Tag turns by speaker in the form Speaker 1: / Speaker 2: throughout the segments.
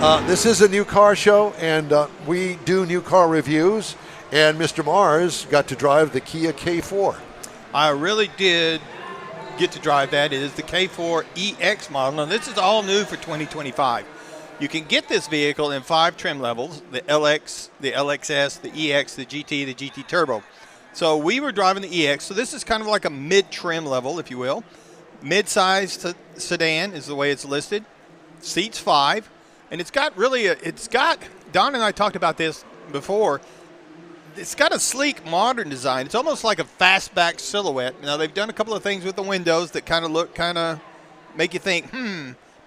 Speaker 1: This is a new car show, and we do new car reviews. And Mr. Mars got to drive the Kia K4.
Speaker 2: I really did get to drive that. It is the K4 EX model. Now, this is all new for 2025. You can get this vehicle in 5 trim levels: the LX, the LXS, the EX, the GT, the GT Turbo. So we were driving the EX. So this is kind of like a mid-trim level, if you will. Mid-sized sedan is the way it's listed. Seats 5. And it's got Don and I talked about this before. It's got a sleek, modern design. It's almost like a fastback silhouette. Now, they've done a couple of things with the windows that kind of make you think,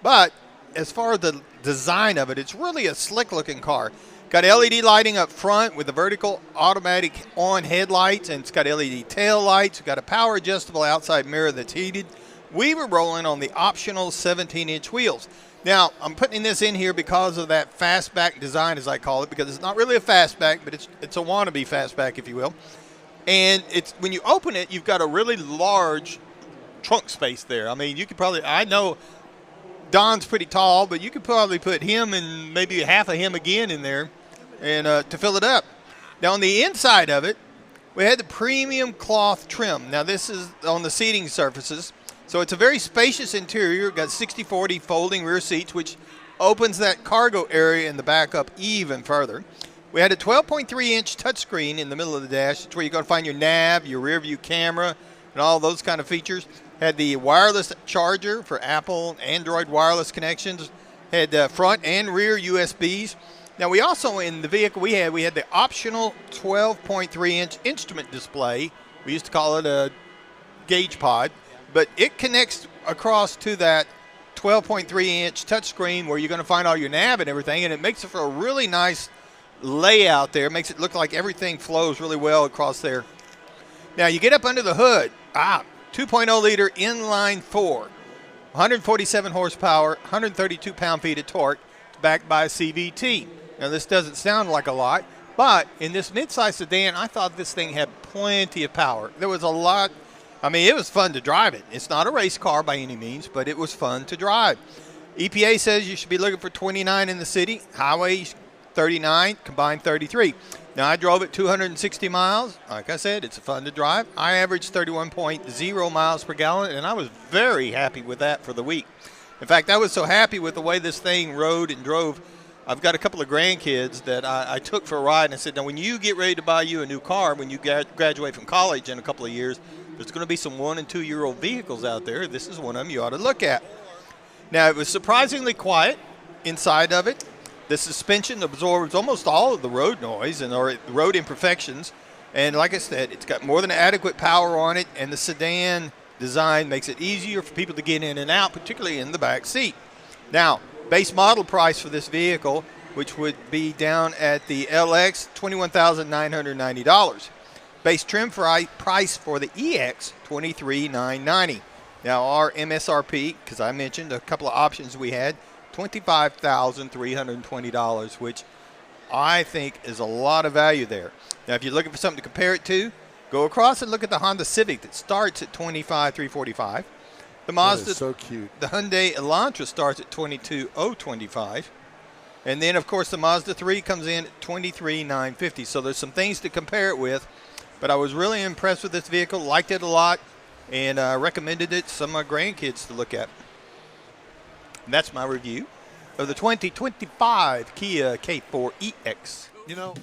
Speaker 2: But as far as the design of it, it's really a slick-looking car. Got LED lighting up front with the vertical automatic on headlights, and it's got LED tail lights. It's got a power-adjustable outside mirror that's heated. We were rolling on the optional 17-inch wheels. Now, I'm putting this in here because of that fastback design, as I call it, because it's not really a fastback, but it's a wannabe fastback, if you will. And it's when you open it, you've got a really large trunk space there. I mean, you could probably, I know Don's pretty tall, but you could probably put him and maybe half of him again in there and to fill it up. Now, on the inside of it, we had the premium cloth trim. Now, this is on the seating surfaces. So it's a very spacious interior. Got 60/40 folding rear seats, which opens that cargo area in the back up even further. We had a 12.3-inch touchscreen in the middle of the dash. It's where you're going to find your nav, your rear view camera, and all those kind of features. Had the wireless charger for Apple, Android wireless connections. Had front and rear USBs. Now, we also, in the vehicle we had the optional 12.3-inch instrument display. We used to call it a gauge pod. But it connects across to that 12.3-inch touchscreen where you're going to find all your nav and everything, and it makes it for a really nice layout there. It makes it look like everything flows really well across there. Now, you get up under the hood. 2.0-liter inline-4, 147 horsepower, 132 pound-feet of torque, backed by a CVT. Now, this doesn't sound like a lot, but in this midsize sedan, I thought this thing had plenty of power. There was a lot. I mean, it was fun to drive it. It's not a race car by any means, but it was fun to drive. EPA says you should be looking for 29 in the city, highway 39, combined 33. Now, I drove it 260 miles. Like I said, it's fun to drive. I averaged 31.0 miles per gallon, and I was very happy with that for the week. In fact, I was so happy with the way this thing rode and drove. I've got a couple of grandkids that I took for a ride, and I said, now, when you get ready to buy you a new car, when you graduate from college in a couple of years, there's going to be some 1- and 2-year-old vehicles out there. This is one of them you ought to look at. Now, it was surprisingly quiet inside of it. The suspension absorbs almost all of the road noise or road imperfections. And like I said, it's got more than adequate power on it, and the sedan design makes it easier for people to get in and out, particularly in the back seat. Now, base model price for this vehicle, which would be down at the LX, $21,990. Base trim price for the EX, $23,990. Now, our MSRP, because I mentioned a couple of options we had, $25,320, which I think is a lot of value there. Now, if you're looking for something to compare it to, go across and look at the Honda Civic that starts at $25,345. The Mazda,
Speaker 1: so cute.
Speaker 2: The Hyundai Elantra starts at $22,025. And then, of course, the Mazda 3 comes in at $23,950. So there's some things to compare it with. But I was really impressed with this vehicle, liked it a lot, and recommended it to some of my grandkids to look at. And that's my review of the 2025 Kia K4 EX.
Speaker 1: You know,